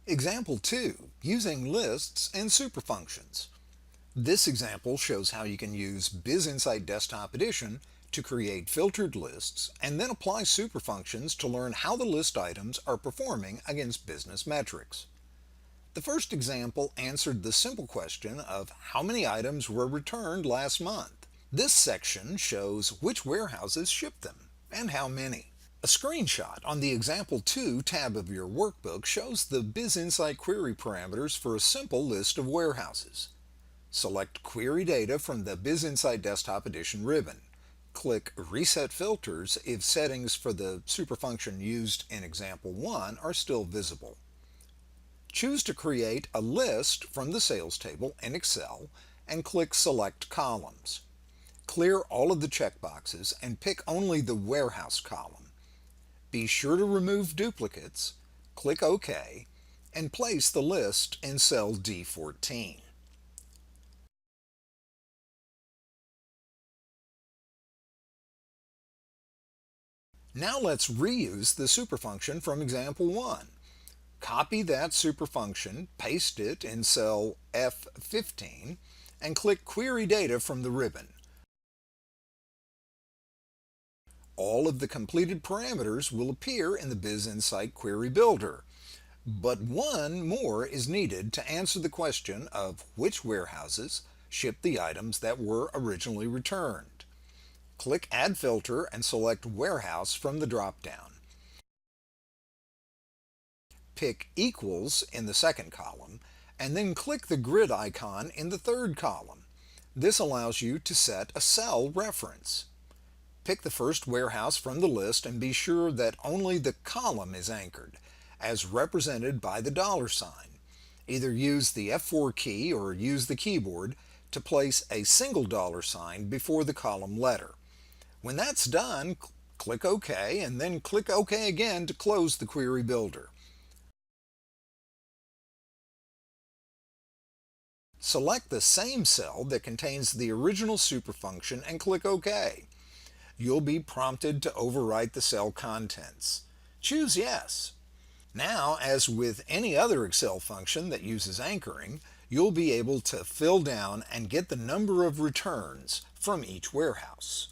Example 2, using lists and superfunctions. This example shows how you can use BizInsight Desktop Edition to create filtered lists and then apply superfunctions to learn how the list items are performing against business metrics. The first example answered the simple question of how many items were returned last month. This section shows which warehouses shipped them and how many. A screenshot on the Example 2 tab of your workbook shows the BizInsight Query parameters for a simple list of warehouses. Select Query Data from the BizInsight Desktop Edition ribbon. Click Reset Filters if settings for the superfunction used in Example 1 are still visible. Choose to create a list from the sales table in Excel and click Select Columns. Clear all of the checkboxes and pick only the Warehouse column. Be sure to remove duplicates, click OK, and place the list in Cell D14. Now let's reuse the superfunction from Example 1. Copy that superfunction, paste it in cell F15, and click Query Data from the ribbon. All of the completed parameters will appear in the BizInsight Query Builder, but one more is needed to answer the question of which warehouses shipped the items that were originally returned. Click Add Filter and select Warehouse from the drop-down. Pick Equals in the second column, and then click the grid icon in the third column. This allows you to set a cell reference. Pick the first warehouse from the list and be sure that only the column is anchored, as represented by the $sign. Either use the F4 key or use the keyboard to place a single $sign before the column letter. When that's done, click OK and then click OK again to close the Query Builder. Select the same cell that contains the original superfunction and click OK. You'll be prompted to overwrite the cell contents. Choose Yes. Now, as with any other Excel function that uses anchoring, you'll be able to fill down and get the number of returns from each warehouse.